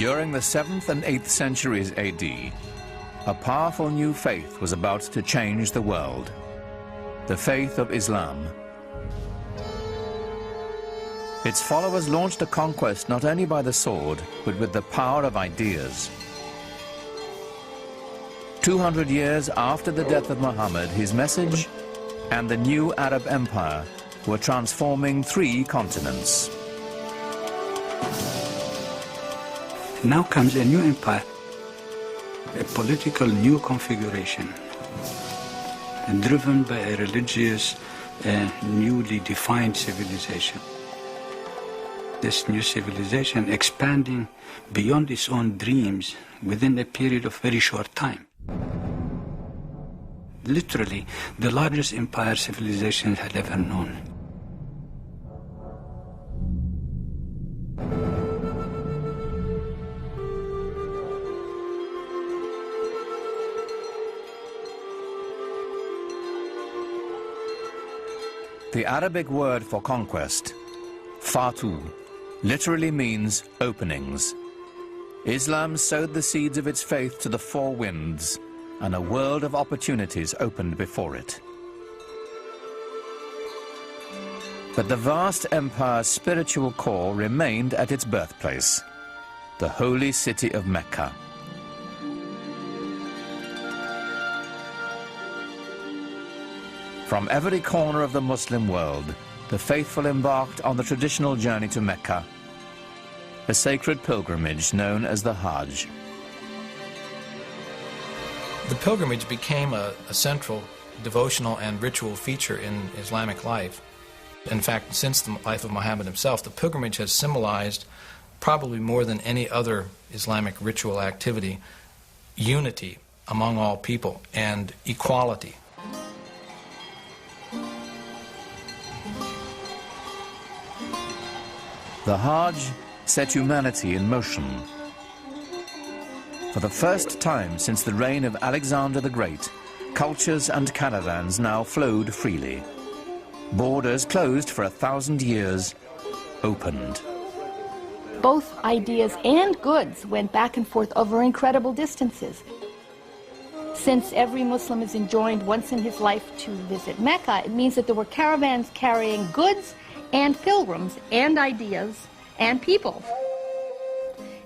During the 7th and 8th centuries AD, a powerful new faith was about to change the world, the faith of Islam. Its followers launched a conquest not only by the sword, but with the power of ideas. 200 years after the death of Muhammad, his message and the new Arab Empire were transforming 3 continents. Now comes a new empire, a political new configuration, driven by a religious, newly defined civilization. This new civilization expanding beyond its own dreams within a period of very short time. Literally, the largest empire civilization had ever known. The Arabic word for conquest, fatu, literally means openings. Islam sowed the seeds of its faith to the 4 winds, and a world of opportunities opened before it. But the vast empire's spiritual core remained at its birthplace, the holy city of Mecca. From every corner of the Muslim world, the faithful embarked on the traditional journey to Mecca, a sacred pilgrimage known as the Hajj. The pilgrimage became a central devotional and ritual feature in Islamic life. In fact, since the life of Muhammad himself, the pilgrimage has symbolized, probably more than any other Islamic ritual activity, unity among all people and equality. The Hajj set humanity in motion. For the first time since the reign of Alexander the Great, cultures and caravans now flowed freely. Borders closed for 1,000 years opened. Both ideas and goods went back and forth over incredible distances. Since every Muslim is enjoined once in his life to visit Mecca, it means that there were caravans carrying goods and pilgrims and ideas and people.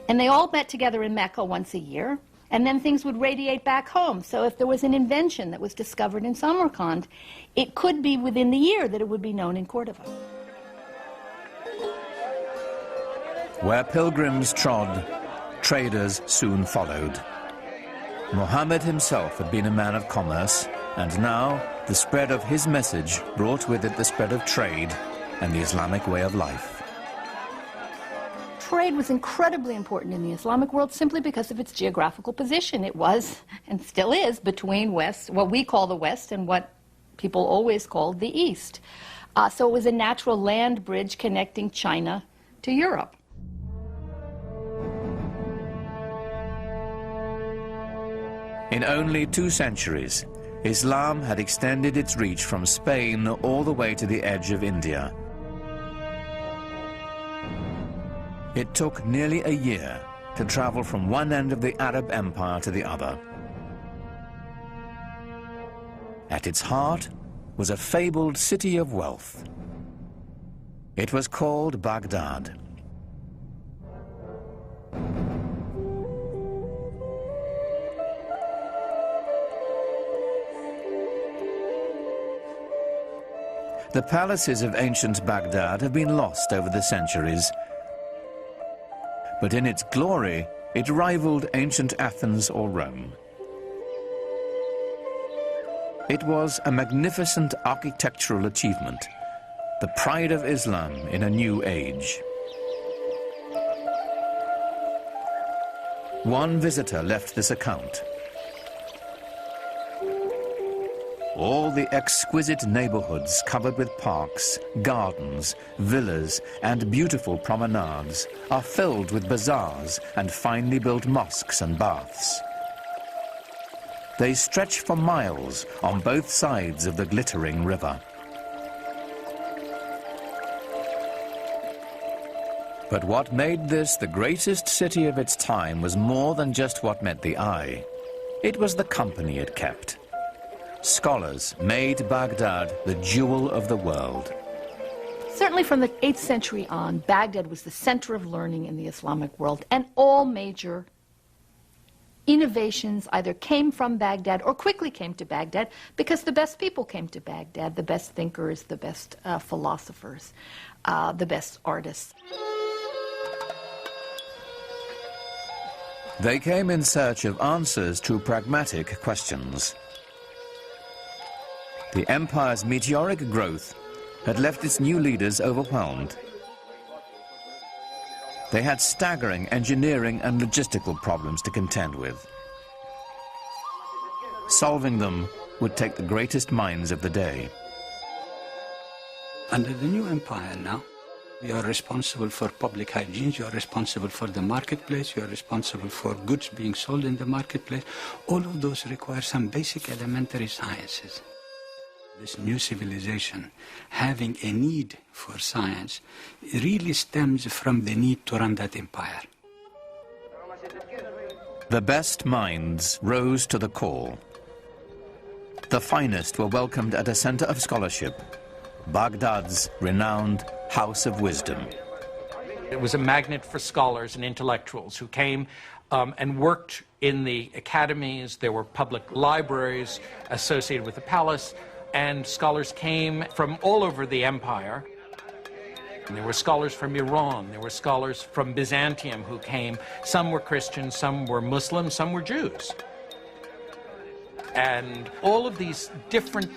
And they all met together in Mecca once a year, and then things would radiate back home. So if there was an invention that was discovered in Samarkand, it could be within the year that it would be known in Cordova. Where pilgrims trod, traders soon followed. Muhammad himself had been a man of commerce, and now the spread of his message brought with it the spread of trade and the Islamic way of life. Trade was incredibly important in the Islamic world simply because of its geographical position. It was, and still is, between West, what we call the West, and what people always called the East. So it was a natural land bridge connecting China to Europe. In only 2 centuries, Islam had extended its reach from Spain all the way to the edge of India. It took nearly a year to travel from one end of the Arab Empire to the other. At its heart was a fabled city of wealth. It was called Baghdad. The palaces of ancient Baghdad have been lost over the centuries, but in its glory, it rivaled ancient Athens or Rome. It was a magnificent architectural achievement, the pride of Islam in a new age. One visitor left this account. All the exquisite neighborhoods covered with parks, gardens, villas, and beautiful promenades are filled with bazaars and finely built mosques and baths. They stretch for miles on both sides of the glittering river. But what made this the greatest city of its time was more than just what met the eye. It was the company it kept. Scholars made Baghdad the jewel of the world. Certainly from the 8th century on, Baghdad was the center of learning in the Islamic world, and all major innovations either came from Baghdad or quickly came to Baghdad because the best people came to Baghdad, the best thinkers, the best philosophers, the best artists. They came in search of answers to pragmatic questions. The empire's meteoric growth had left its new leaders overwhelmed. They had staggering engineering and logistical problems to contend with. Solving them would take the greatest minds of the day. Under the new empire now, you are responsible for public hygiene, you are responsible for the marketplace, you are responsible for goods being sold in the marketplace. All of those require some basic elementary sciences. This new civilization, having a need for science, really stems from the need to run that empire. The best minds rose to the call. The finest were welcomed at a center of scholarship, Baghdad's renowned House of Wisdom. It was a magnet for scholars and intellectuals who came and worked in the academies. There were public libraries associated with the palace, and scholars came from all over the empire. And there were scholars from Iran, there were scholars from Byzantium who came. Some were Christians, some were Muslims, some were Jews. And all of these different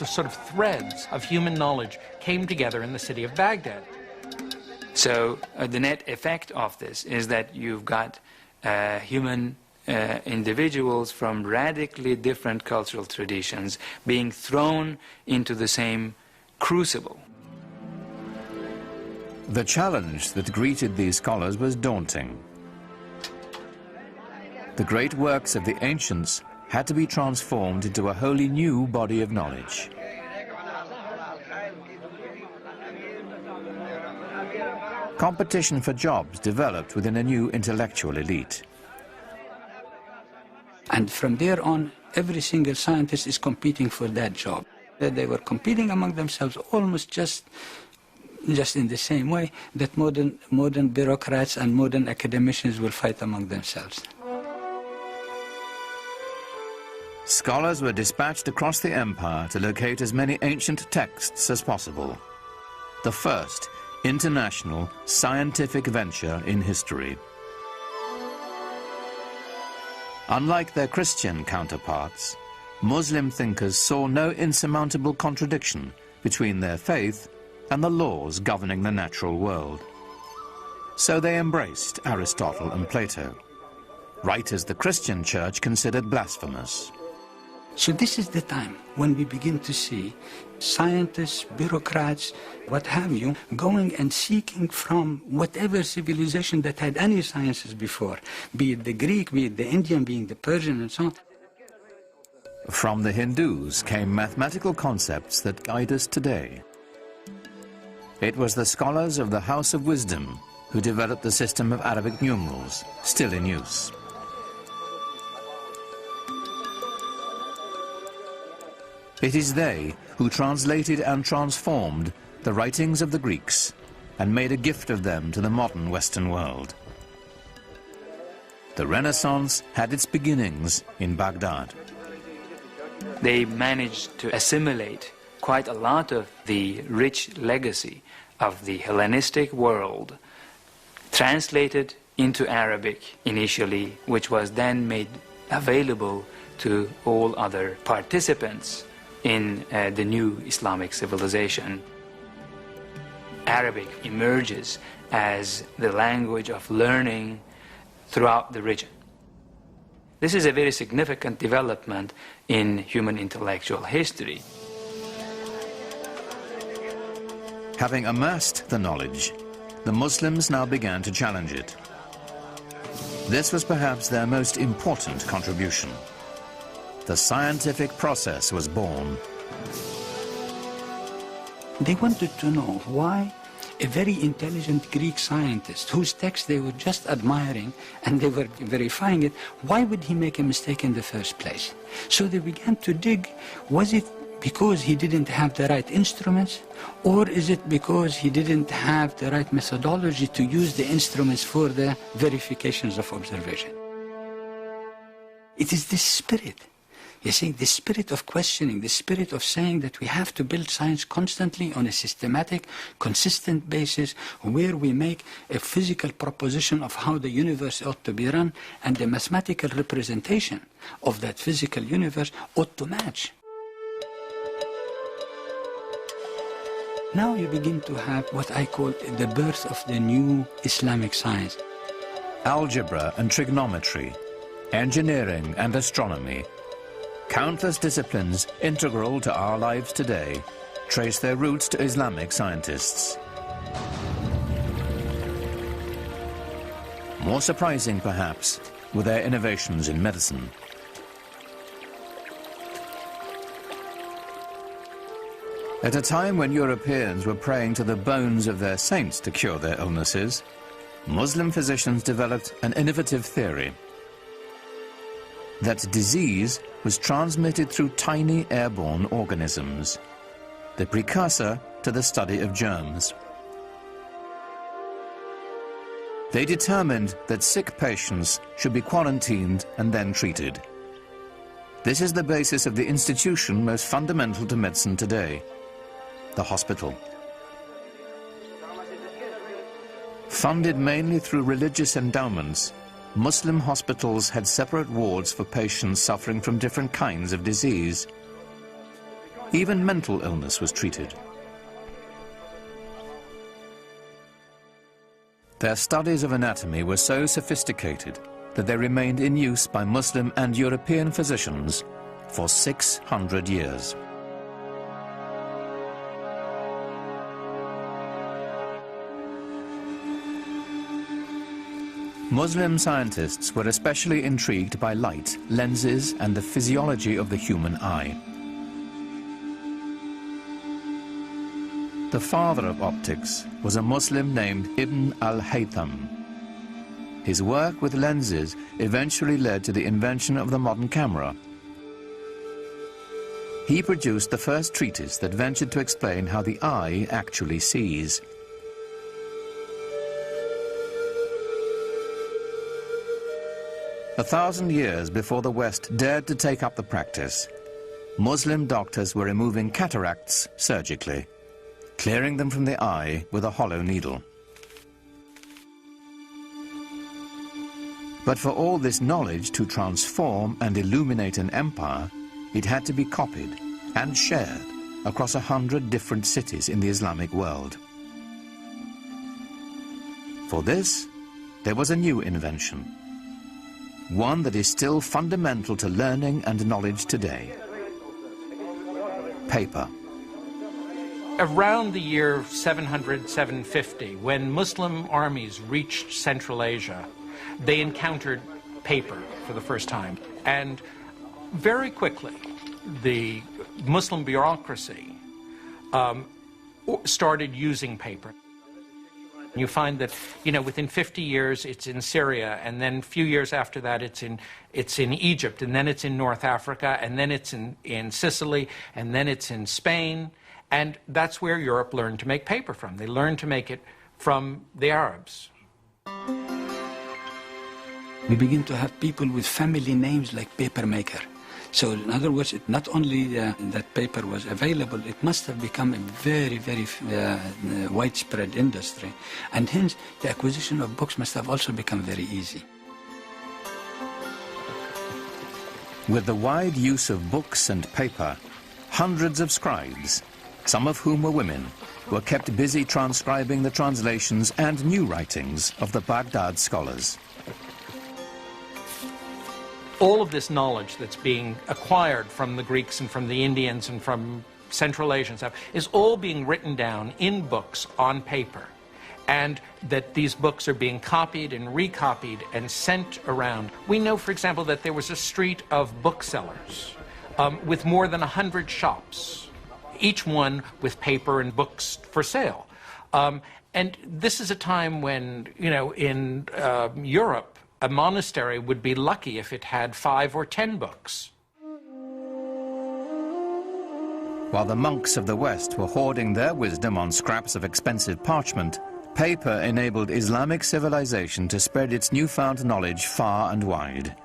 sort of threads of human knowledge came together in the city of Baghdad. So the net effect of this is that you've got human individuals from radically different cultural traditions being thrown into the same crucible. The challenge that greeted these scholars was daunting. The great works of the ancients had to be transformed into a wholly new body of knowledge. Competition for jobs developed within a new intellectual elite. And from there on, every single scientist is competing for that job. They were competing among themselves almost just in the same way that modern bureaucrats and modern academicians will fight among themselves. Scholars were dispatched across the empire to locate as many ancient texts as possible. The first international scientific venture in history. Unlike their Christian counterparts, Muslim thinkers saw no insurmountable contradiction between their faith and the laws governing the natural world. So they embraced Aristotle and Plato, writers the Christian church considered blasphemous. So this is the time when we begin to see scientists, bureaucrats, what have you, going and seeking from whatever civilization that had any sciences before, be it the Greek, be it the Indian, be it the Persian, and so on. From the Hindus came mathematical concepts that guide us today. It was the scholars of the House of Wisdom who developed the system of Arabic numerals, still in use. It is they who translated and transformed the writings of the Greeks and made a gift of them to the modern Western world. The Renaissance had its beginnings in Baghdad. They managed to assimilate quite a lot of the rich legacy of the Hellenistic world, translated into Arabic initially, which was then made available to all other participants in the new Islamic civilization. Arabic emerges as the language of learning throughout the region. This is a very significant development in human intellectual history. Having amassed the knowledge, the Muslims now began to challenge it. This was perhaps their most important contribution. The scientific process was born. They wanted to know why a very intelligent Greek scientist whose text they were just admiring and they were verifying it. Why would he make a mistake in the first place? So they began to dig, was it because he didn't have the right instruments, or is it because he didn't have the right methodology to use the instruments for the verifications of observation? It is this spirit, you see, the spirit of questioning, the spirit of saying that we have to build science constantly on a systematic, consistent basis where we make a physical proposition of how the universe ought to be run, and the mathematical representation of that physical universe ought to match. Now you begin to have what I call the birth of the new Islamic science. Algebra and trigonometry, engineering and astronomy, countless disciplines integral to our lives today, trace their roots to Islamic scientists. More surprising, perhaps, were their innovations in medicine. At a time when Europeans were praying to the bones of their saints to cure their illnesses, Muslim physicians developed an innovative theory that disease was transmitted through tiny airborne organisms, the precursor to the study of germs. They determined that sick patients should be quarantined and then treated. This is the basis of the institution most fundamental to medicine today, the hospital. Funded mainly through religious endowments, Muslim hospitals had separate wards for patients suffering from different kinds of disease. Even mental illness was treated. Their studies of anatomy were so sophisticated that they remained in use by Muslim and European physicians for 600 years. Muslim scientists were especially intrigued by light, lenses, and the physiology of the human eye. The father of optics was a Muslim named Ibn al-Haytham. His work with lenses eventually led to the invention of the modern camera. He produced the first treatise that ventured to explain how the eye actually sees. A 1,000 years before the West dared to take up the practice, Muslim doctors were removing cataracts surgically, clearing them from the eye with a hollow needle. But for all this knowledge to transform and illuminate an empire, it had to be copied and shared across 100 different cities in the Islamic world. For this, there was a new invention, one that is still fundamental to learning and knowledge today: paper. Around the year 700, 750, when Muslim armies reached Central Asia, they encountered paper for the first time. And very quickly, the Muslim bureaucracy started using paper. You find that, within 50 years it's in Syria, and then a few years after that it's in Egypt, and then it's in North Africa, and then it's in Sicily, and then it's in Spain. And that's where Europe learned to make paper from. They learned to make it from the Arabs. We begin to have people with family names like papermaker. So in other words, not only that paper was available, it must have become a very, very widespread industry. And hence, the acquisition of books must have also become very easy. With the wide use of books and paper, hundreds of scribes, some of whom were women, were kept busy transcribing the translations and new writings of the Baghdad scholars. All of this knowledge that's being acquired from the Greeks and from the Indians and from Central Asian stuff is all being written down in books on paper, and that these books are being copied and recopied and sent around. We know, for example, that there was a street of booksellers with more than 100 shops, each one with paper and books for sale. And this is a time when, you know, in Europe, a monastery would be lucky if it had 5 or 10 books. While the monks of the West were hoarding their wisdom on scraps of expensive parchment, paper enabled Islamic civilization to spread its newfound knowledge far and wide,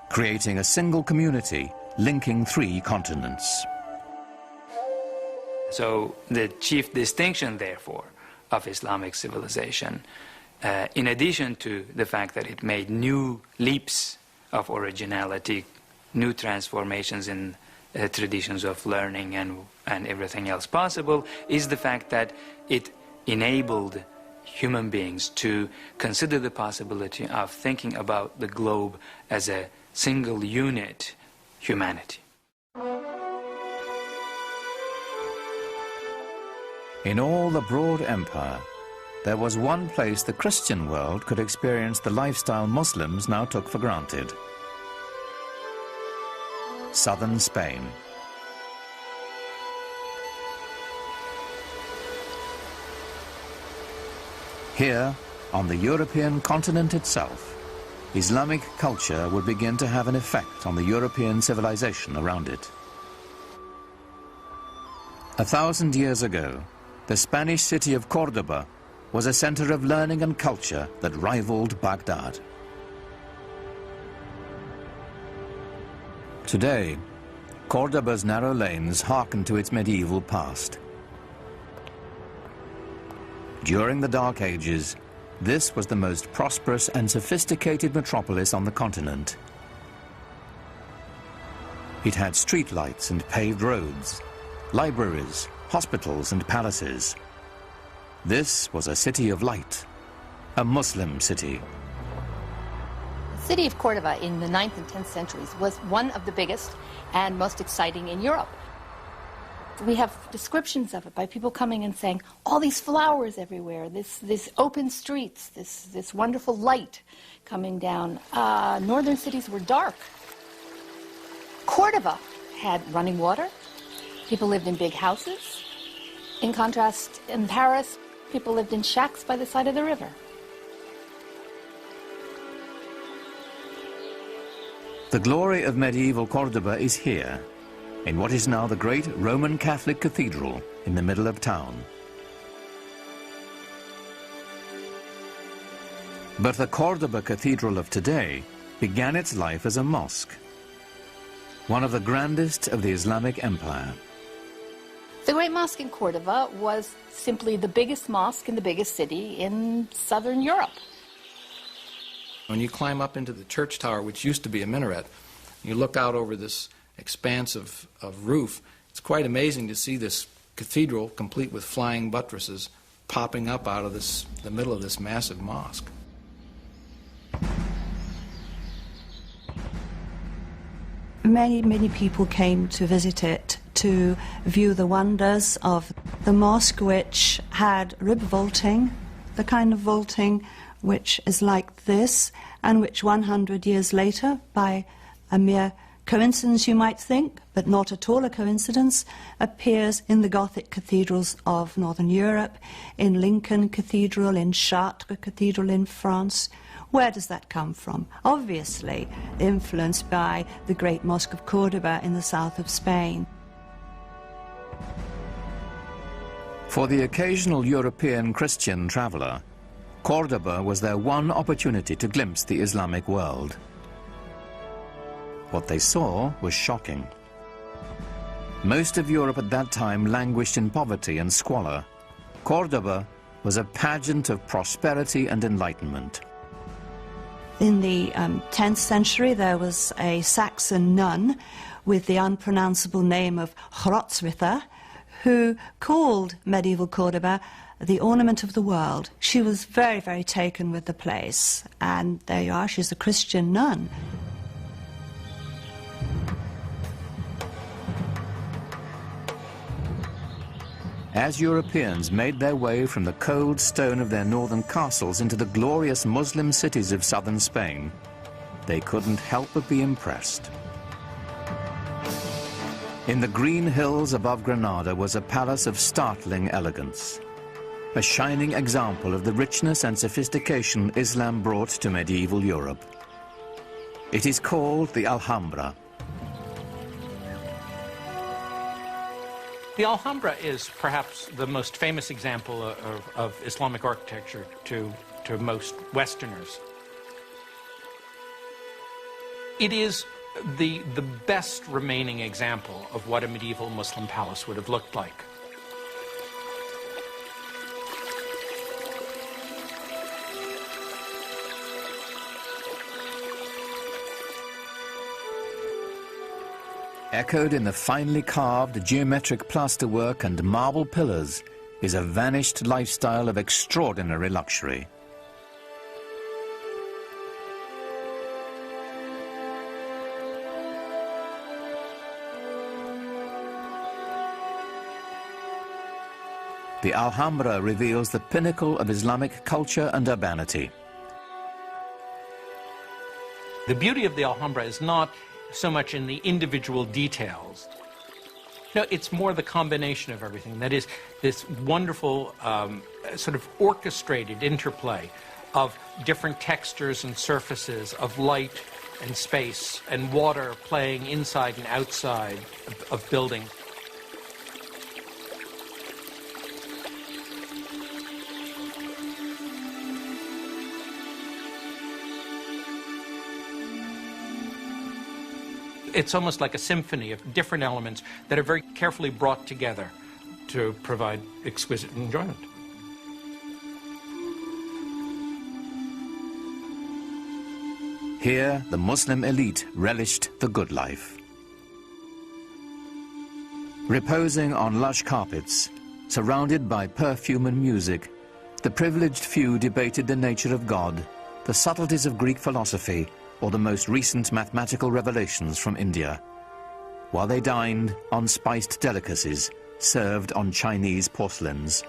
creating a single community linking 3 continents. So the chief distinction, therefore, of Islamic civilization, in addition to the fact that it made new leaps of originality, new transformations in traditions of learning and everything else possible, is the fact that it enabled human beings to consider the possibility of thinking about the globe as a single unit, humanity. In all the broad empire, there was one place the Christian world could experience the lifestyle Muslims now took for granted: southern Spain. Here, on the European continent itself, Islamic culture would begin to have an effect on the European civilization around it. 1,000 years ago, the Spanish city of Córdoba was a center of learning and culture that rivaled Baghdad. Today, Córdoba's narrow lanes hearken to its medieval past. During the Dark Ages, this was the most prosperous and sophisticated metropolis on the continent. It had streetlights and paved roads, libraries, hospitals and palaces. This was a city of light, a Muslim city. The city of Córdoba in the 9th and 10th centuries was one of the biggest and most exciting in Europe. We have descriptions of it by people coming and saying, all these flowers everywhere, this open streets, this wonderful light coming down. Northern cities were dark. Córdoba had running water. People lived in big houses. In contrast, in Paris, people lived in shacks by the side of the river. The glory of medieval Córdoba is here, in what is now the great Roman Catholic cathedral in the middle of town. But the Córdoba Cathedral of today began its life as a mosque, one of the grandest of the Islamic Empire. The Great Mosque in Córdoba was simply the biggest mosque in the biggest city in southern Europe. When you climb up into the church tower, which used to be a minaret, you look out over this expanse of roof, it's quite amazing to see this cathedral, complete with flying buttresses, popping up out of the middle of this massive mosque. Many people came to visit it to view the wonders of the mosque, which had rib vaulting, the kind of vaulting which is like this, and which 100 years later, by a mere coincidence you might think, but not at all a coincidence, appears in the Gothic cathedrals of Northern Europe, in Lincoln Cathedral, in Chartres Cathedral in France. Where does that come from? Obviously influenced by the great Mosque of Córdoba in the south of Spain. For the occasional European Christian traveler, Córdoba was their one opportunity to glimpse the Islamic world. What they saw was shocking. Most of Europe at that time languished in poverty and squalor. Córdoba was a pageant of prosperity and enlightenment. In the 10th century, there was a Saxon nun with the unpronounceable name of Hrotswitha, who called medieval Córdoba the ornament of the world. She was very, very taken with the place, and there you are, she's a Christian nun. As Europeans made their way from the cold stone of their northern castles into the glorious Muslim cities of southern Spain, they couldn't help but be impressed. In the green hills above Granada was a palace of startling elegance. a shining example of the richness and sophistication Islam brought to medieval Europe. It is called the Alhambra. The Alhambra is perhaps the most famous example of Islamic architecture to most Westerners. It is the best remaining example of what a medieval Muslim palace would have looked like. Echoed in the finely carved geometric plasterwork and marble pillars is a vanished lifestyle of extraordinary luxury. The Alhambra reveals the pinnacle of Islamic culture and urbanity. The beauty of the Alhambra is not so much in the individual details. No, it's more the combination of everything. That is, this wonderful sort of orchestrated interplay of different textures and surfaces, of light and space and water playing inside and outside of buildings. It's almost like a symphony of different elements that are very carefully brought together to provide exquisite enjoyment. Here, the Muslim elite relished the good life. Reposing on lush carpets, surrounded by perfume and music, the privileged few debated the nature of God, the subtleties of Greek philosophy, or the most recent mathematical revelations from India, while they dined on spiced delicacies served on Chinese porcelains.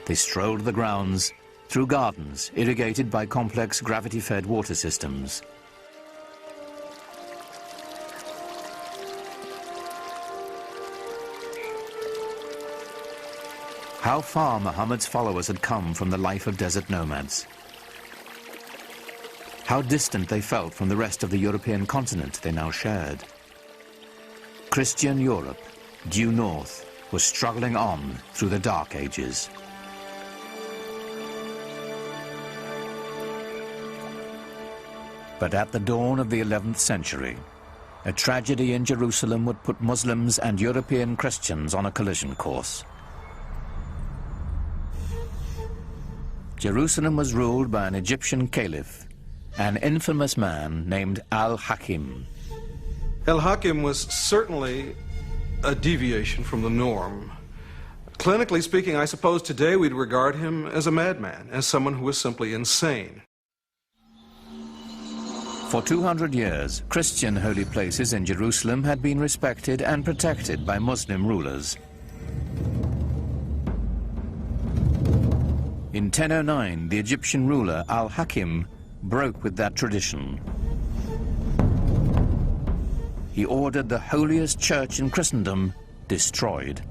They strolled the grounds through gardens irrigated by complex gravity-fed water systems. How far Muhammad's followers had come from the life of desert nomads. How distant they felt from the rest of the European continent they now shared. Christian Europe, due north, was struggling on through the Dark Ages. But at the dawn of the 11th century, a tragedy in Jerusalem would put Muslims and European Christians on a collision course. Jerusalem was ruled by an Egyptian caliph, an infamous man named Al-Hakim. Al-Hakim was certainly a deviation from the norm. Clinically speaking, I suppose today we'd regard him as a madman, as someone who was simply insane. For 200 years, Christian holy places in Jerusalem had been respected and protected by Muslim rulers. In 1009, the Egyptian ruler Al-Hakim broke with that tradition. He ordered the holiest church in Christendom destroyed.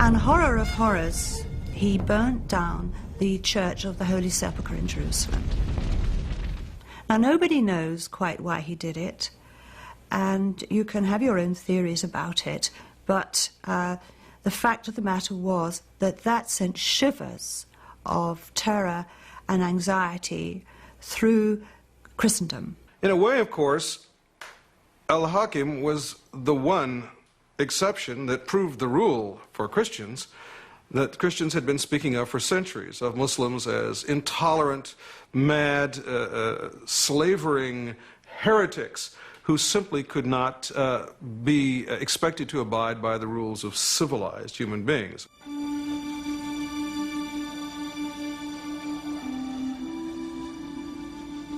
And horror of horrors, he burnt down the Church of the Holy Sepulchre in Jerusalem. Now, nobody knows quite why he did it, and you can have your own theories about it, but the fact of the matter was that that sent shivers of terror and anxiety through Christendom. In a way, of course, Al-Hakim was the one exception that proved the rule for Christians that Christians had been speaking of for centuries, of Muslims as intolerant, mad, slavering heretics who simply could not be expected to abide by the rules of civilized human beings.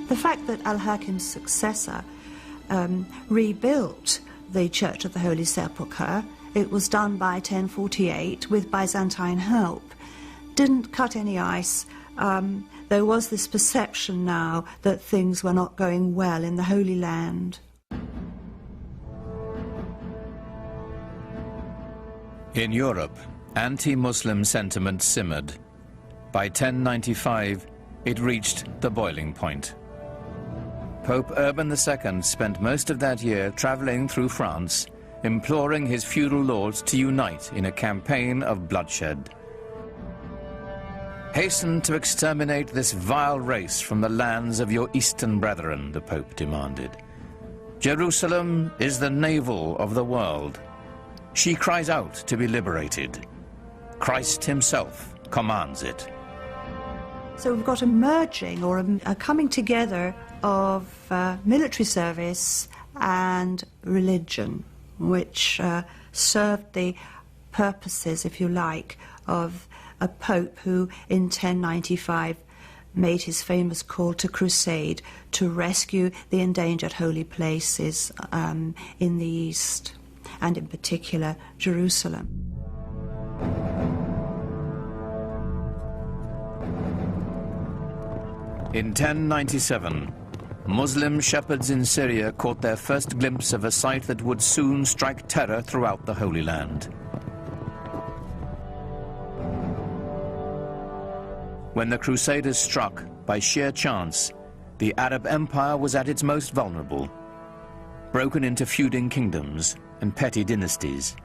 The fact that Al-Hakim's successor rebuilt the Church of the Holy Sepulchre, it was done by 1048 with Byzantine help, didn't cut any ice. There was this perception now that things were not going well in the Holy Land. In Europe, anti-Muslim sentiment simmered. By 1095, it reached the boiling point. Pope Urban II spent most of that year traveling through France, imploring his feudal lords to unite in a campaign of bloodshed. Hasten to exterminate this vile race from the lands of your Eastern brethren, the Pope demanded. Jerusalem is the navel of the world. She cries out to be liberated. Christ himself commands it. So we've got a merging or a coming together of military service and religion, which served the purposes, if you like, of a pope who in 1095 made his famous call to crusade to rescue the endangered holy places in the East, and in particular Jerusalem. In 1097, Muslim shepherds in Syria caught their first glimpse of a sight that would soon strike terror throughout the Holy Land. When the Crusaders struck, by sheer chance, the Arab Empire was at its most vulnerable, broken into feuding kingdoms and petty dynasties.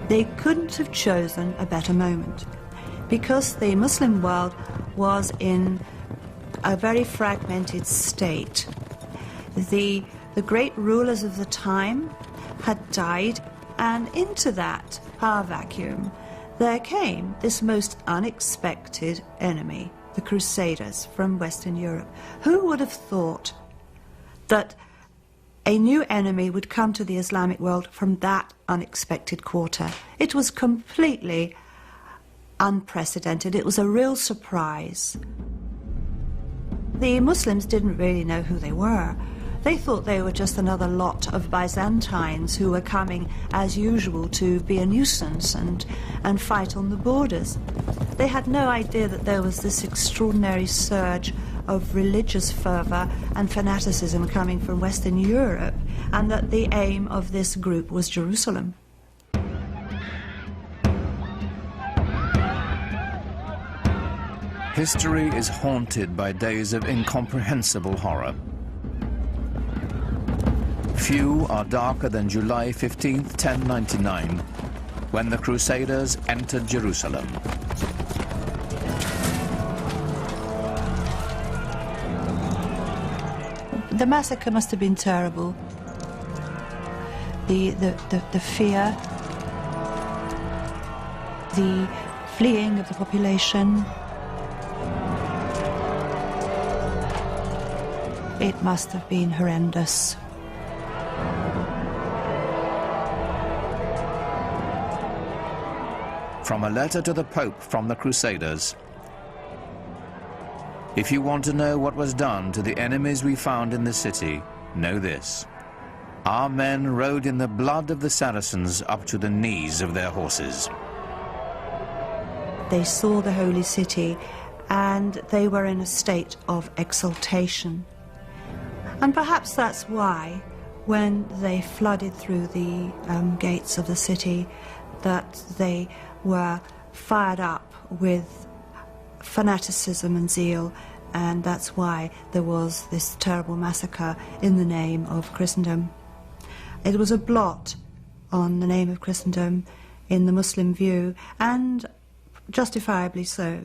They couldn't have chosen a better moment, because the Muslim world was in a very fragmented state. The great rulers of the time had died, and into that power vacuum there came this most unexpected enemy, the Crusaders from Western Europe. Who would have thought that a new enemy would come to the Islamic world from that unexpected quarter? It was completely unprecedented. It was a real surprise. The Muslims didn't really know who they were. They thought they were just another lot of Byzantines who were coming, as usual, to be a nuisance and fight on the borders. They had no idea that there was this extraordinary surge of religious fervor and fanaticism coming from Western Europe, and that the aim of this group was Jerusalem. History is haunted by days of incomprehensible horror. Few are darker than July 15th, 1099, when the Crusaders entered Jerusalem. The massacre must have been terrible. The fear, the fleeing of the population. It must have been horrendous. From a letter to the Pope from the Crusaders. If you want to know what was done to the enemies we found in the city, know this. Our men rode in the blood of the Saracens up to the knees of their horses. They saw the holy city and they were in a state of exultation. And perhaps that's why, when they flooded through the gates of the city, that they were fired up with fanaticism and zeal, and that's why there was this terrible massacre in the name of Christendom. It was a blot on the name of Christendom in the Muslim view, and justifiably so.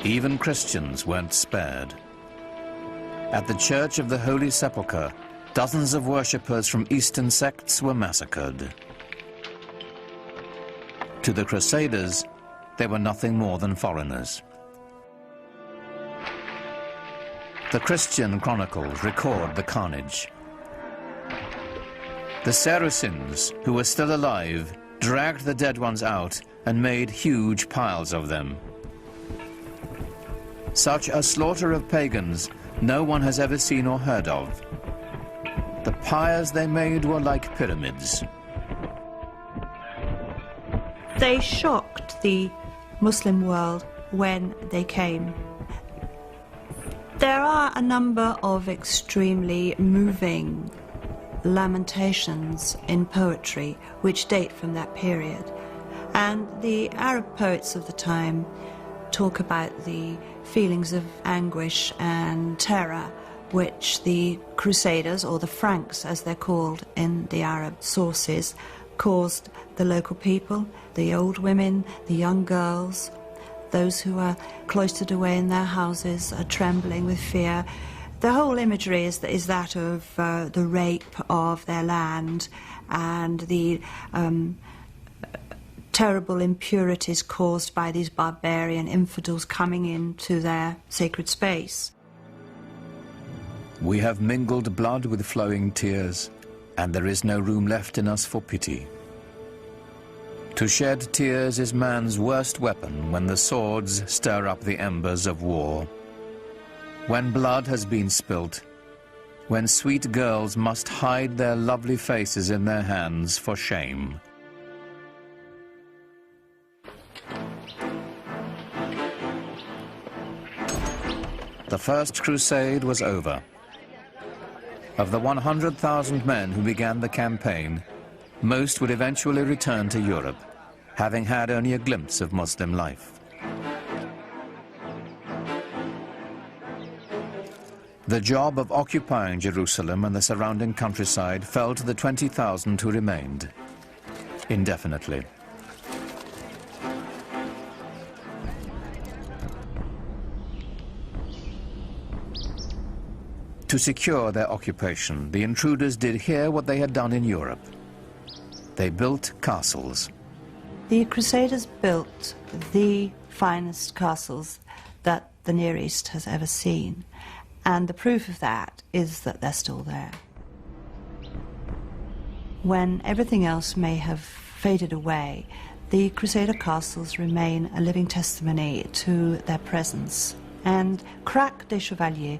Even Christians weren't spared. At the Church of the Holy Sepulchre, dozens of worshippers from Eastern sects were massacred. To the Crusaders, they were nothing more than foreigners. The Christian chronicles record the carnage. The Saracens, who were still alive, dragged the dead ones out and made huge piles of them. Such a slaughter of pagans no one has ever seen or heard of. The pyres they made were like pyramids. They shocked the Muslim world when they came. There are a number of extremely moving lamentations in poetry which date from that period. And the Arab poets of the time talk about the feelings of anguish and terror which the Crusaders, or the Franks as they're called in the Arab sources, caused the local people, the old women, the young girls, those who are cloistered away in their houses, are trembling with fear. The whole imagery is that of the rape of their land and the terrible impurities caused by these barbarian infidels coming into their sacred space. We have mingled blood with flowing tears, and there is no room left in us for pity. To shed tears is man's worst weapon when the swords stir up the embers of war. When blood has been spilt, when sweet girls must hide their lovely faces in their hands for shame. The First Crusade was over. Of the 100,000 men who began the campaign, most would eventually return to Europe, having had only a glimpse of Muslim life. The job of occupying Jerusalem and the surrounding countryside fell to the 20,000 who remained, indefinitely. To secure their occupation, the intruders did here what they had done in Europe. They built castles. The Crusaders built the finest castles that the Near East has ever seen, and the proof of that is that they're still there. When everything else may have faded away, the Crusader castles remain a living testimony to their presence. And Crac des Chevaliers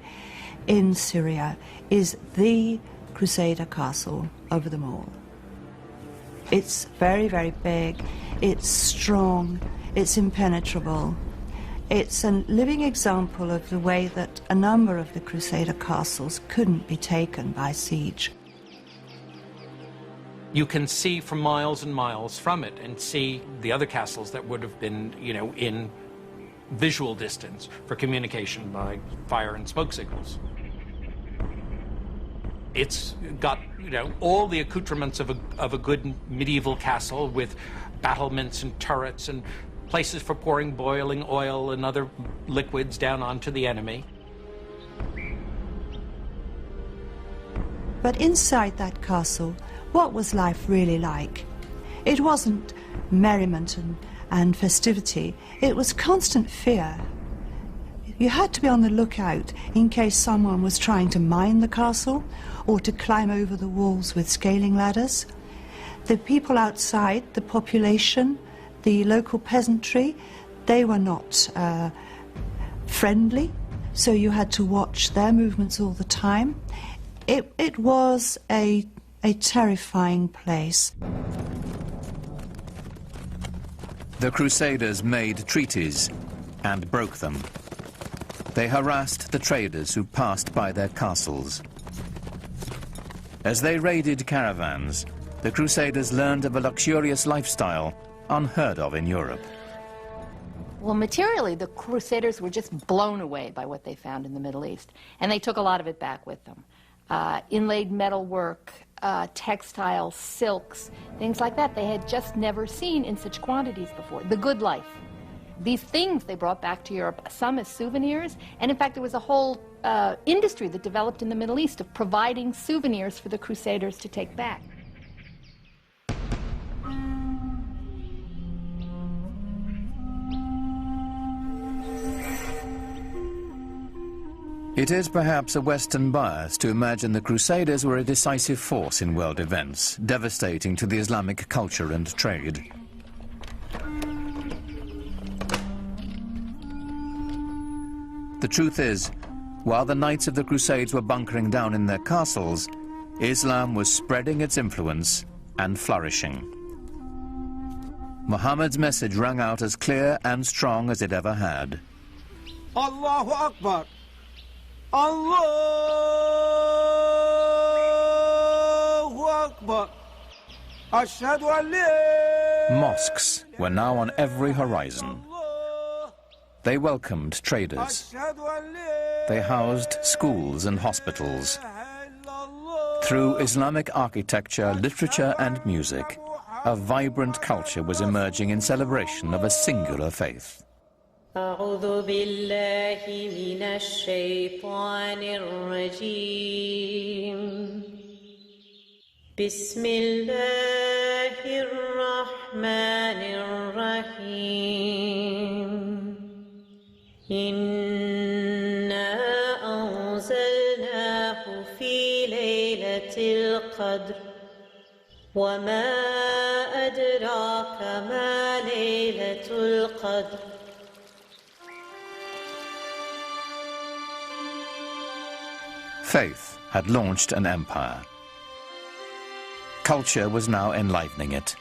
in Syria is the Crusader castle over them all. It's very, very big, it's strong, it's impenetrable. It's a living example of the way that a number of the Crusader castles couldn't be taken by siege. You can see for miles and miles from it and see the other castles that would have been, in visual distance for communication by fire and smoke signals. It's got, all the accoutrements of a good medieval castle with battlements and turrets and places for pouring boiling oil and other liquids down onto the enemy. But inside that castle, what was life really like? It wasn't merriment and festivity, it was constant fear. You had to be on the lookout in case someone was trying to mine the castle or to climb over the walls with scaling ladders. The people outside, the population, the local peasantry, they were not friendly, so you had to watch their movements all the time. It was a terrifying place. The Crusaders made treaties and broke them. They harassed the traders who passed by their castles. As they raided caravans, the Crusaders learned of a luxurious lifestyle unheard of in Europe. Well, materially, the Crusaders were just blown away by what they found in the Middle East, and they took a lot of it back with them. Inlaid metalwork, textiles, silks, things like that they had just never seen in such quantities before. The good life. These things they brought back to Europe, some as souvenirs, and in fact there was a whole industry that developed in the Middle East of providing souvenirs for the Crusaders to take back. It is perhaps a Western bias to imagine the Crusaders were a decisive force in world events, devastating to the Islamic culture and trade. The truth is, while the Knights of the Crusades were bunkering down in their castles, Islam was spreading its influence and flourishing. Muhammad's message rang out as clear and strong as it ever had. Allahu Akbar! Mosques were now on every horizon. They welcomed traders. They housed schools and hospitals. Through Islamic architecture, literature and music, a vibrant culture was emerging in celebration of a singular faith. أعوذ بالله من الشيطان الرجيم بسم الله الرحمن الرحيم إنا أنزلناه في ليلة القدر وما أدراك ما ليلة القدر Faith had launched an empire. Culture was now enlivening it.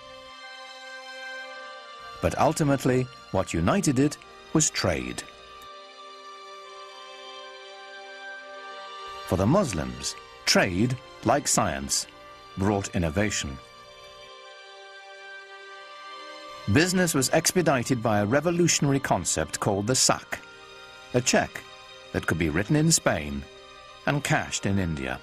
But ultimately, what united it was trade. For the Muslims, trade, like science, brought innovation. Business was expedited by a revolutionary concept called the sak, a check that could be written in Spain and cashed in India.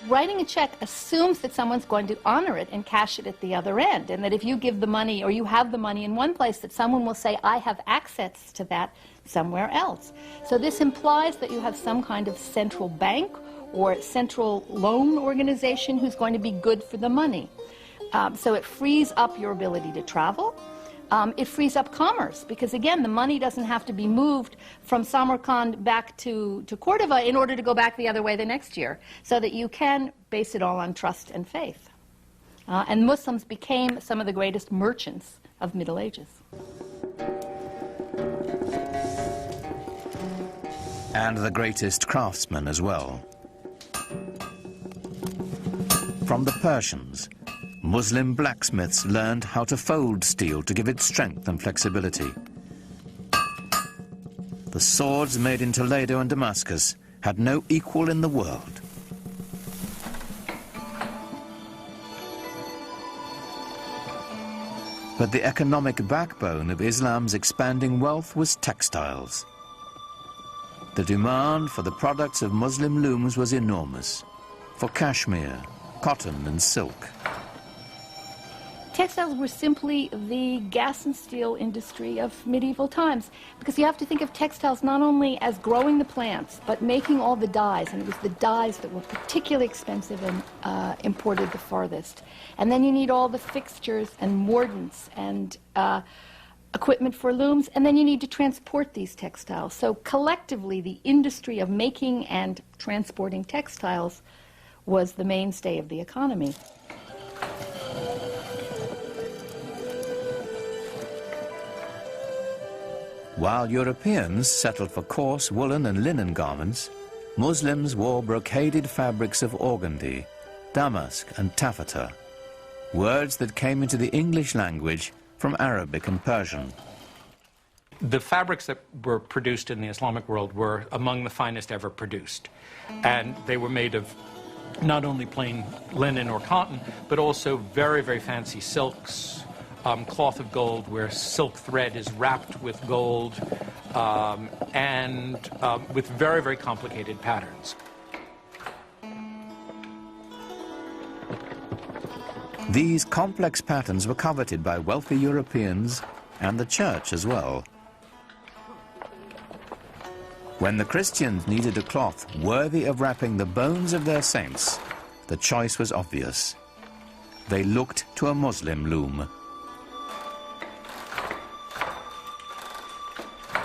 Writing a check assumes that someone's going to honor it and cash it at the other end, and that if you give the money or you have the money in one place, that someone will say, I have access to that somewhere else. So this implies that you have some kind of central bank or central loan organization who's going to be good for the money. So it frees up your ability to travel. It frees up commerce because, again, the money doesn't have to be moved from Samarkand back to Cordova in order to go back the other way the next year, so that you can base it all on trust and faith. And Muslims became some of the greatest merchants of Middle Ages. And the greatest craftsmen as well. From the Persians, Muslim blacksmiths learned how to fold steel to give it strength and flexibility. The swords made in Toledo and Damascus had no equal in the world. But the economic backbone of Islam's expanding wealth was textiles. The demand for the products of Muslim looms was enormous, for cashmere, cotton and silk. Textiles were simply the gas and steel industry of medieval times, because you have to think of textiles not only as growing the plants, but making all the dyes, and it was the dyes that were particularly expensive and imported the farthest. And then you need all the fixtures and mordants and equipment for looms, and then you need to transport these textiles. So collectively, the industry of making and transporting textiles was the mainstay of the economy. While Europeans settled for coarse woolen and linen garments, Muslims wore brocaded fabrics of organdie, damask and taffeta, words that came into the English language from Arabic and Persian. The fabrics that were produced in the Islamic world were among the finest ever produced. And they were made of not only plain linen or cotton, but also very, very fancy silks, cloth of gold where silk thread is wrapped with gold, and with very, very complicated patterns. These complex patterns were coveted by wealthy Europeans and the church as well. When the Christians needed a cloth worthy of wrapping the bones of their saints, the choice was obvious. They looked to a Muslim loom.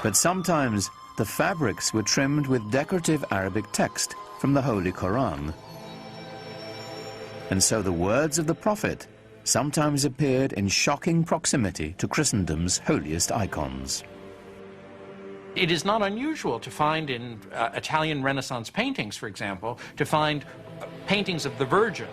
But sometimes the fabrics were trimmed with decorative Arabic text from the Holy Quran. And so the words of the Prophet sometimes appeared in shocking proximity to Christendom's holiest icons. It is not unusual to find in Italian Renaissance paintings, for example, to find paintings of the Virgin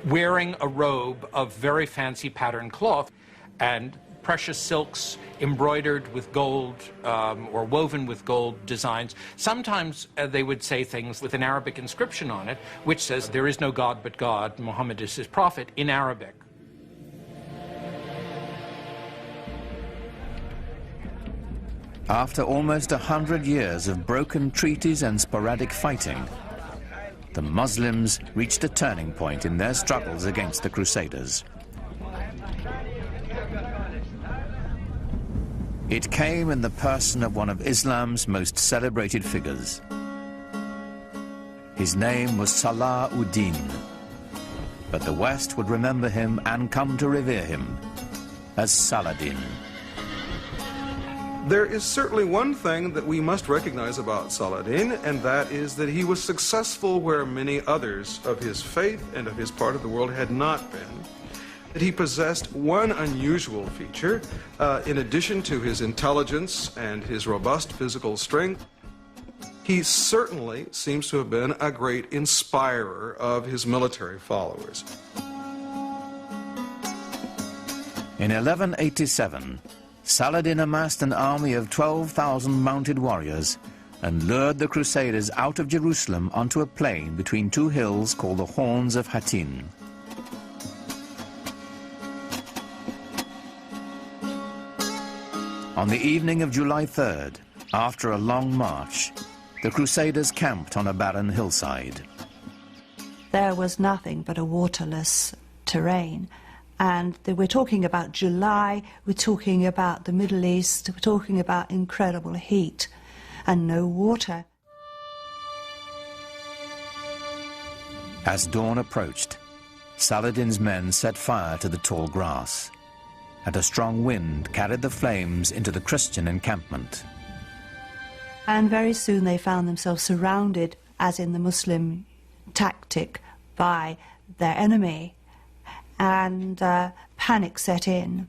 wearing a robe of very fancy patterned cloth, and precious silks embroidered with gold or woven with gold designs. Sometimes they would say things with an Arabic inscription on it, which says, "There is no God but God, Muhammad is his prophet," in Arabic. After almost 100 years of broken treaties and sporadic fighting, the Muslims reached a turning point in their struggles against the Crusaders. It came in the person of one of Islam's most celebrated figures. His name was Salah ud-Din, but the West would remember him and come to revere him as Saladin. There is certainly one thing that we must recognize about Saladin, and that is that he was successful where many others of his faith and of his part of the world had not been. That he possessed one unusual feature, in addition to his intelligence and his robust physical strength. He certainly seems to have been a great inspirer of his military followers. In 1187, Saladin amassed an army of 12,000 mounted warriors and lured the Crusaders out of Jerusalem onto a plain between two hills called the Horns of Hattin. On the evening of July 3rd, after a long march, the Crusaders camped on a barren hillside. There was nothing but a waterless terrain. And we're talking about July, we're talking about the Middle East, we're talking about incredible heat and no water. As dawn approached, Saladin's men set fire to the tall grass, and a strong wind carried the flames into the Christian encampment. And very soon they found themselves surrounded, as in the Muslim tactic, by their enemy, and panic set in.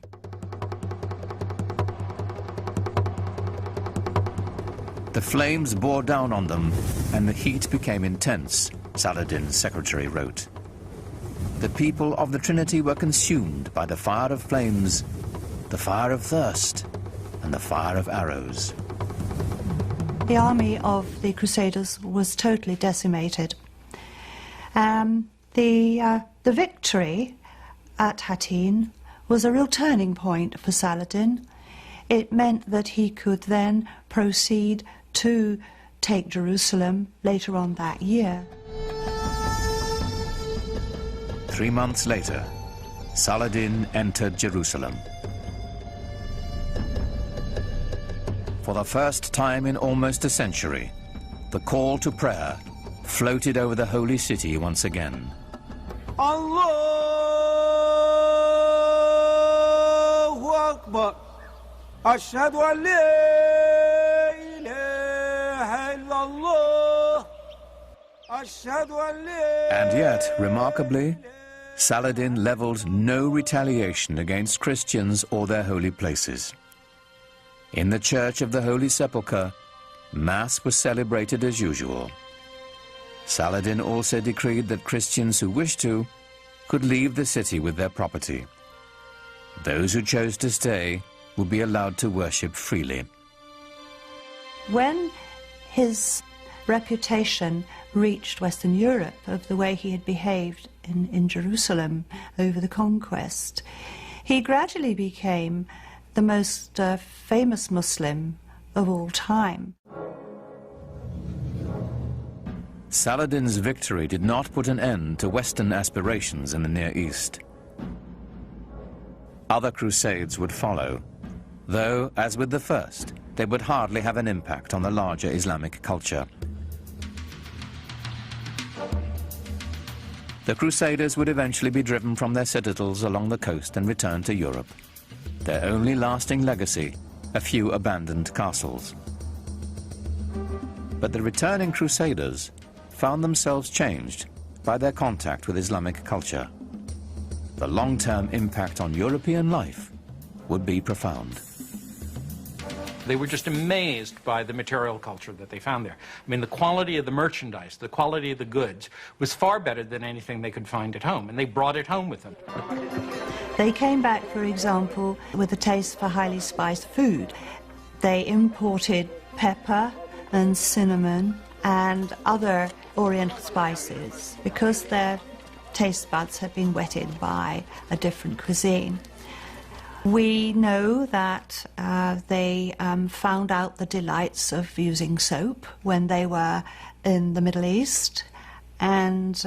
The flames bore down on them, and the heat became intense, Saladin's secretary wrote. The people of the Trinity were consumed by the fire of flames, the fire of thirst, and the fire of arrows. The army of the Crusaders was totally decimated. The victory at Hattin was a real turning point for Saladin. It meant that he could then proceed to take Jerusalem later on that year. 3 months later, Saladin entered Jerusalem. For the first time in almost a century, the call to prayer floated over the holy city once again. Allahu Akbar, Ashhadu an la ilaha illallah, Ashhadu an la. And yet, remarkably, Saladin leveled no retaliation against Christians or their holy places. In the Church of the Holy Sepulchre, Mass was celebrated as usual. Saladin also decreed that Christians who wished to could leave the city with their property. Those who chose to stay would be allowed to worship freely. When his reputation reached Western Europe of the way he had behaved in Jerusalem over the conquest, he gradually became the most famous Muslim of all time. Saladin's victory did not put an end to Western aspirations in the Near East. Other crusades would follow, though, as with the first, they would hardly have an impact on the larger Islamic culture. The Crusaders would eventually be driven from their citadels along the coast and return to Europe. Their only lasting legacy, a few abandoned castles. But the returning Crusaders found themselves changed by their contact with Islamic culture. The long-term impact on European life would be profound. They were just amazed by the material culture that they found there. I mean, the quality of the merchandise, the quality of the goods was far better than anything they could find at home, and they brought it home with them. They came back, for example, with a taste for highly spiced food. They imported pepper and cinnamon and other Oriental spices because their taste buds had been whetted by a different cuisine. We know that they found out the delights of using soap when they were in the Middle East, and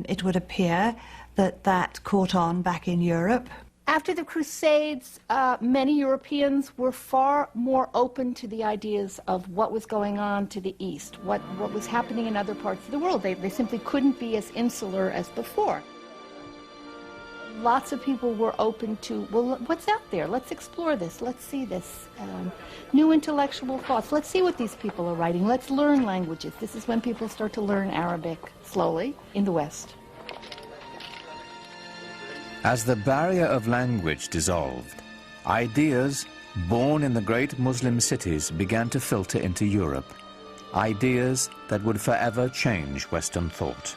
it would appear that that caught on back in Europe. After the Crusades, many Europeans were far more open to the ideas of what was going on to the east, what was happening in other parts of the world. They simply couldn't be as insular as before. Lots of people were open to, well, what's out there? Let's explore this. Let's see this. New intellectual thoughts. Let's see what these people are writing. Let's learn languages. This is when people start to learn Arabic slowly in the West. As the barrier of language dissolved, ideas born in the great Muslim cities began to filter into Europe, ideas that would forever change Western thought.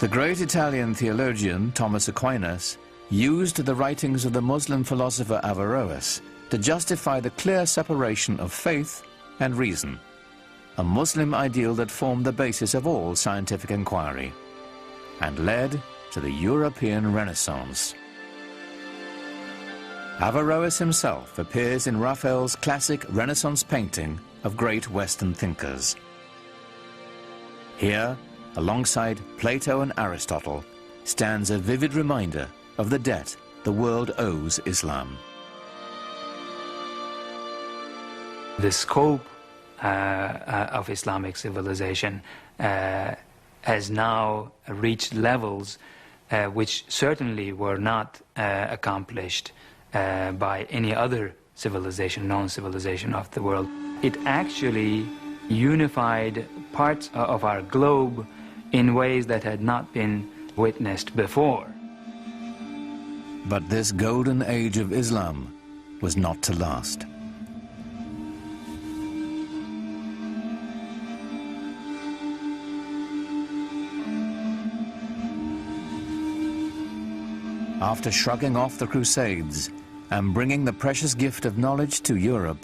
The great Italian theologian Thomas Aquinas used the writings of the Muslim philosopher Averroes to justify the clear separation of faith and reason, a Muslim ideal that formed the basis of all scientific inquiry and led to the European Renaissance. Averroes himself appears in Raphael's classic Renaissance painting of great Western thinkers. Here, alongside Plato and Aristotle, stands a vivid reminder of the debt the world owes Islam. The scope of Islamic civilization has now reached levels which certainly were not accomplished by any other civilization, known civilization of the world. It actually unified parts of our globe in ways that had not been witnessed before. But this golden age of Islam was not to last. After shrugging off the Crusades and bringing the precious gift of knowledge to Europe,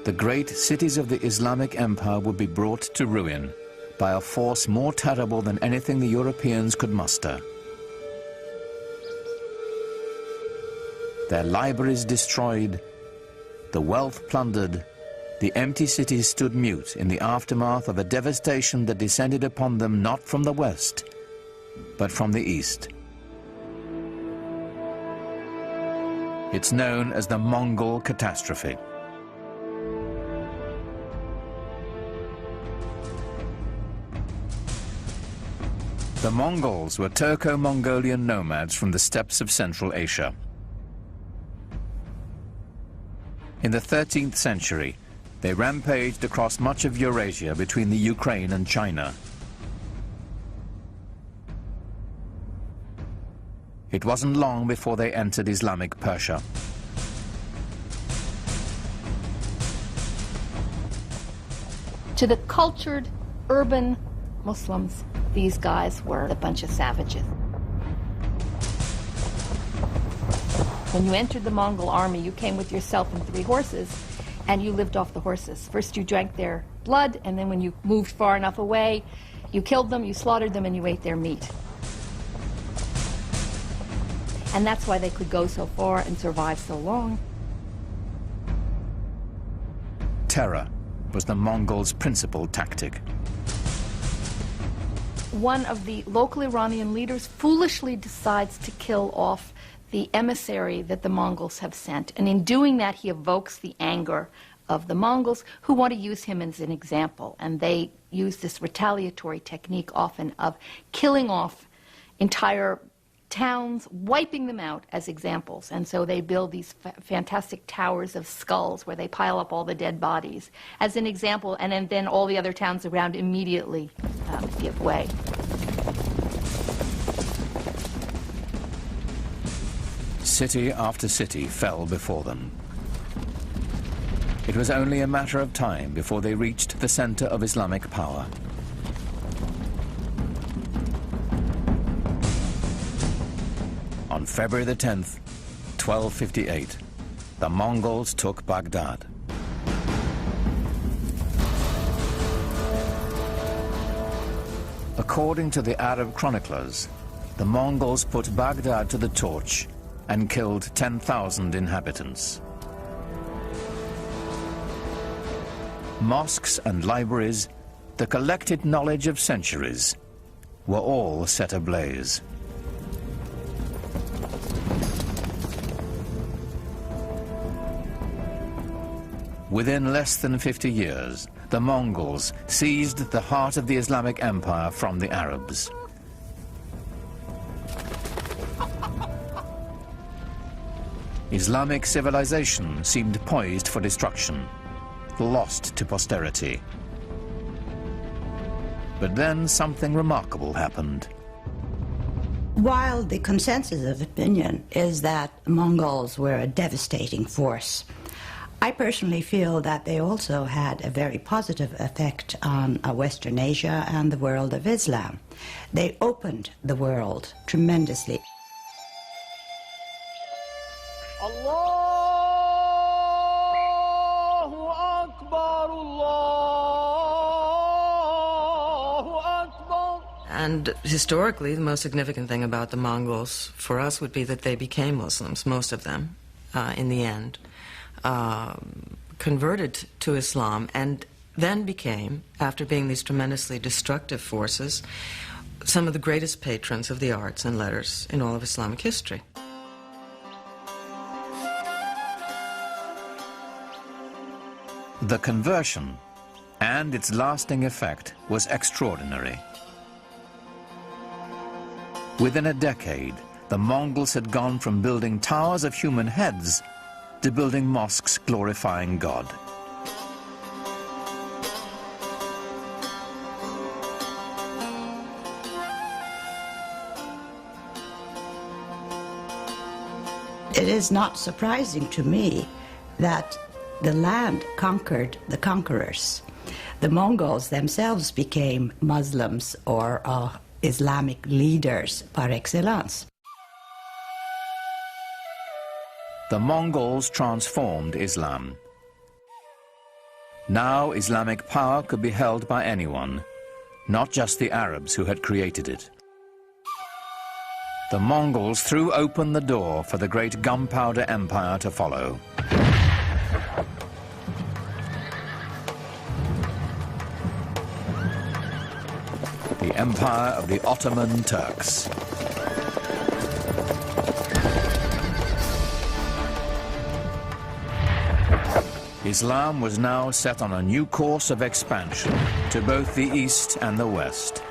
the great cities of the Islamic Empire would be brought to ruin by a force more terrible than anything the Europeans could muster. Their libraries destroyed, the wealth plundered, the empty cities stood mute in the aftermath of a devastation that descended upon them not from the west, but from the east. It's known as the Mongol catastrophe. The Mongols were Turco-Mongolian nomads from the steppes of Central Asia. In the 13th century, they rampaged across much of Eurasia between the Ukraine and China. It wasn't long before they entered Islamic Persia. To the cultured, urban Muslims, these guys were a bunch of savages. When you entered the Mongol army, you came with yourself and 3 horses, and you lived off the horses. First you drank their blood, and then when you moved far enough away, you killed them, you slaughtered them, and you ate their meat. And that's why they could go so far and survive so long. Terror was the Mongols' principal tactic. One of the local Iranian leaders foolishly decides to kill off the emissary that the Mongols have sent. And in doing that, he evokes the anger of the Mongols, who want to use him as an example. And they use this retaliatory technique often of killing off entire towns, wiping them out as examples. And so they build these fantastic towers of skulls where they pile up all the dead bodies as an example, and then all the other towns around immediately give way. City after city fell before them. It was only a matter of time before they reached the center of Islamic power. On February the 10th, 1258, the Mongols took Baghdad. According to the Arab chroniclers, the Mongols put Baghdad to the torch and killed 10,000 inhabitants. Mosques and libraries, the collected knowledge of centuries, were all set ablaze. Within less than 50 years, the Mongols seized the heart of the Islamic Empire from the Arabs. Islamic civilization seemed poised for destruction, lost to posterity. But then something remarkable happened. While the consensus of opinion is that Mongols were a devastating force, I personally feel that they also had a very positive effect on Western Asia and the world of Islam. They opened the world tremendously. Allahu Akbar, Allahu Akbar. And historically, the most significant thing about the Mongols for us would be that they became Muslims, most of them, in the end. Converted to Islam and then became, after being these tremendously destructive forces, some of the greatest patrons of the arts and letters in all of Islamic history. The conversion and its lasting effect was extraordinary. Within a decade, the Mongols had gone from building towers of human heads to building mosques glorifying God. It is not surprising to me that the land conquered the conquerors. The Mongols themselves became Muslims or Islamic leaders par excellence. The Mongols transformed Islam. Now Islamic power could be held by anyone, not just the Arabs who had created it. The Mongols threw open the door for the great gunpowder empire to follow. The empire of the Ottoman Turks. Islam was now set on a new course of expansion to both the East and the West,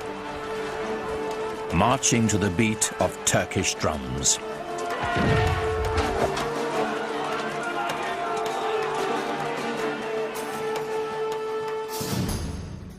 marching to the beat of Turkish drums.